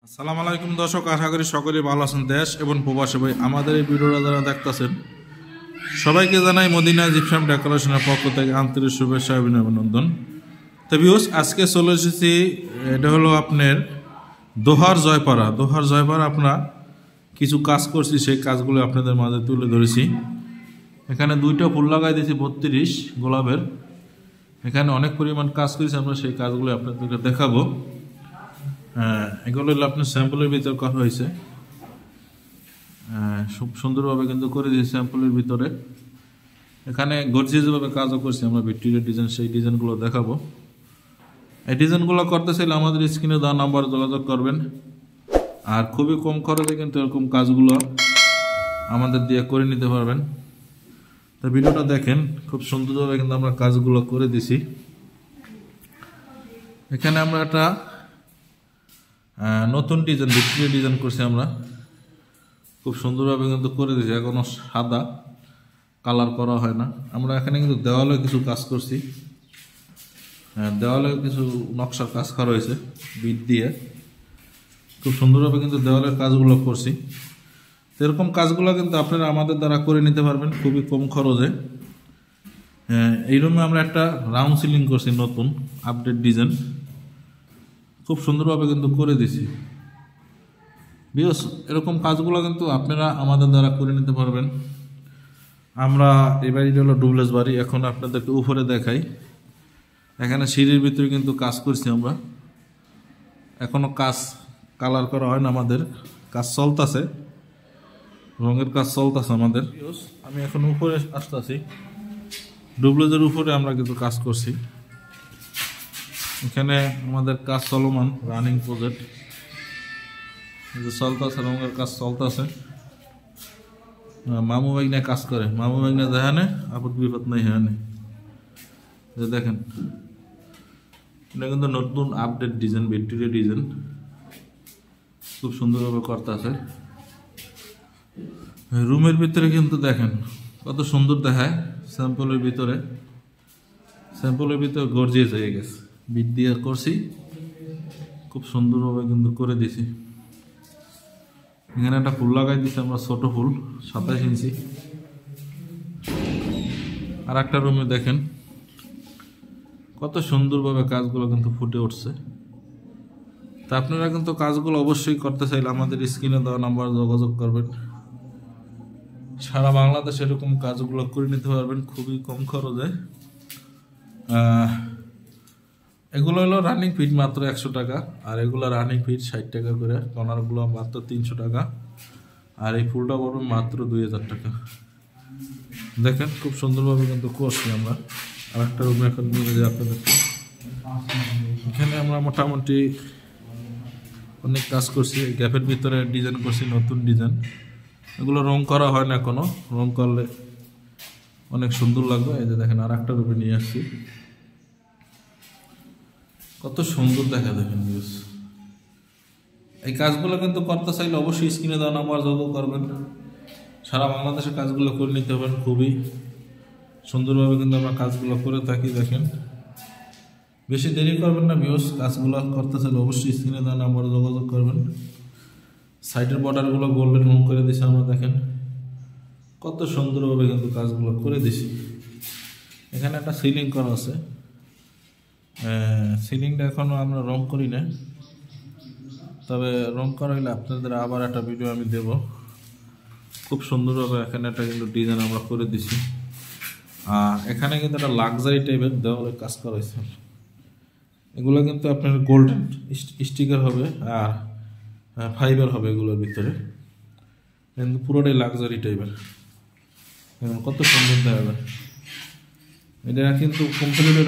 আসসালামু আলাইকুম দর্শক, আশা করি সকলেই ভালো আছেন। দেশ এবং প্রবাসী ভাই আমাদের এই ভিডিওটা যারা দেখতেছেন সবাইকে জানাই মদিনা জিপসাম ডেকোরেশনের পক্ষ থেকে আন্তরিক শুভেচ্ছা এবং অভিনন্দন। তো ভিউস, আজকে চলে এসেছি, এটা হলো আপনার দোহার জয়পাড়া। আপনারা কিছু কাজ করছি, সেই কাজগুলো আপনাদের মাঝে তুলে ধরেছি। এখানে দুইটা ফুল লাগাই দিয়েছি 32 গোলাপের। এখানে অনেক পরিমাণ কাজ করেছি, আমরা সেই কাজগুলো আপনাদেরকে দেখাবো। এগুলো হলো আপনার স্যাম্পলের ভিতরে করা হয়েছে, খুব সুন্দরভাবে কিন্তু করে দিয়েছি স্যাম্পলের ভিতরে। এখানে গর্জিয়াসভাবে কাজও করছি আমরা, ভিক্টোরিয়া ডিজাইন, সেই ডিজাইনগুলো দেখাবো। এই ডিজাইনগুলো করতে চাইলে আমাদের স্ক্রিনে দেওয়া নাম্বার যোগাযোগ করবেন। আর খুবই কম খরচে কিন্তু এরকম কাজগুলো আমাদের দিয়ে করে নিতে পারবেন। তো ভিডিওটা দেখেন, খুব সুন্দরভাবে কিন্তু আমরা কাজগুলো করে দিছি। এখানে আমরা একটা নতুন ডিজাইন, ভিক্টোরিয়া ডিজাইন করছি আমরা, খুব সুন্দরভাবে কিন্তু করে দিয়েছি। এখনো সাদা কালার করা হয় না। আমরা এখানে কিন্তু দেওয়ালে কিছু কাজ করছি, দেওয়ালে কিছু নকশার কাজ করা হয়েছে বিট দিয়ে, খুব সুন্দরভাবে কিন্তু দেওয়ালের কাজগুলো করছি। তো এরকম কাজগুলো কিন্তু আপনারা আমাদের দ্বারা করে নিতে পারবেন খুবই কম খরচে। এই রুমে আমরা একটা রাউন্ড সিলিং করছি, নতুন আপডেট ডিজাইন, খুব সুন্দরভাবে কিন্তু করে দিছি। বিকজ এরকম কাজগুলো কিন্তু আপনারা আমাদের দ্বারা করে নিতে পারবেন। আমরা এই বাড়িটা হলো ডুপ্লেক্স বাড়ি। এখন আপনাদেরকে উপরে দেখাই, এখানে সিঁড়ির ভিতরে কিন্তু কাজ করছি আমরা। এখনো কাজ কালার করা হয় না, আমাদের কাজ চলতেছে, রঙের কাজ চলতেছে আমাদের। আমি এখন উপরে আসতেছি, ডুপ্লেক্সের উপরে আমরা কিন্তু কাজ করছি। এখানে আমাদের কাজ চলমান, রানিং প্রজেক্ট চলতেছে, রঙের কাজ চলতেছে। মামু ভাইনা কাজ করে, মামু ভাইনা দেখানে আপদ বিপদ নাই হ্যাঁ। দেখেন, এটা কিন্তু নতুন আপডেট ডিজাইন, ভিক্টোরিয়া ডিজাইন, খুব সুন্দরভাবে করতেছে। রুমের ভিতরে কিন্তু দেখেন কত সুন্দর দেখায়। স্যাম্পলের ভিতরে গর্জিয়াস হয়ে গেছে, বিট দিয়ে করছি, খুব সুন্দরভাবে কিন্তু করে দিছি। এখানে একটা ফুল লাগাই দিছি আমরা, ছোট ফুল 27 ইঞ্চি। আর একটা রুমে দেখেন কত সুন্দরভাবে কাজগুলো কিন্তু ফুটে উঠছে। তা আপনারা কিন্তু কাজগুলো অবশ্যই করতে চাইলে আমাদের স্ক্রিনে দেওয়া নাম্বার যোগাযোগ করবেন। সারা বাংলাদেশে এরকম কাজগুলো করে নিতে পারবেন খুবই কম খরচে। এগুলো হলো রানিং ফিট মাত্র 100 টাকা, আর এগুলো রানিং ফিট 60 টাকা করে, কর্নারগুলো মাত্র 300 টাকা, আর এই ফুলটা পড়বে মাত্র 2000 টাকা। দেখেন খুব সুন্দরভাবে কিন্তু করছি আমরা। আর একটা রুমে এখন নিয়ে যাই আপনাদেরকে। এখানে আমরা মোটামুটি অনেক কাজ করছি, গ্যাপের ভিতরে ডিজাইন করছি, নতুন ডিজাইন। এগুলো রং করা হয় না এখনো, রং করলে অনেক সুন্দর লাগবে। এই যে দেখেন, আর একটা রুমে নিয়ে আসছি, কত সুন্দর দেখা। দেখেন ভিউস, এই কাজগুলো কিন্তু করতে চাইলে অবশ্যই স্ক্রিনে দেওয়া নাম্বার যোগাযোগ করবেন। সারা বাংলাদেশের কাজগুলো করে নিতে পারবেন খুবই সুন্দরভাবে কিন্তু আমরা কাজগুলো করে থাকি। দেখেন, বেশি দেরি করবেন না ভিউস, কাজগুলো করতে চাইলে অবশ্যই স্ক্রিনে দেওয়া নাম্বারে যোগাযোগ করবেন। সাইডের বর্ডারগুলো গোল্ডেন রং করে দিছি আমরা। দেখেন কত সুন্দরভাবে কিন্তু কাজগুলো করে দিছি। এখানে একটা সিলিং করা আছে, সিলিংটা এখনো আমরা রং করি না, তবে রং করা হলে আপনাদের আবার একটা ভিডিও আমি দেব। খুব সুন্দরভাবে এখানে একটা কিন্তু ডিজাইন আমরা করে দিছি। আর এখানে কিন্তু একটা লাক্সারি টাইপের দেওয়ালের কাজ করা হয়েছে। এগুলো কিন্তু আপনার গোল্ডেন স্টিকার হবে আর ফাইবার হবে এগুলোর ভিতরে, কিন্তু পুরোটাই লাক্সারি টাইপের। কত সুন্দর দেখা যায়। এটা কিন্তু কোম্পানির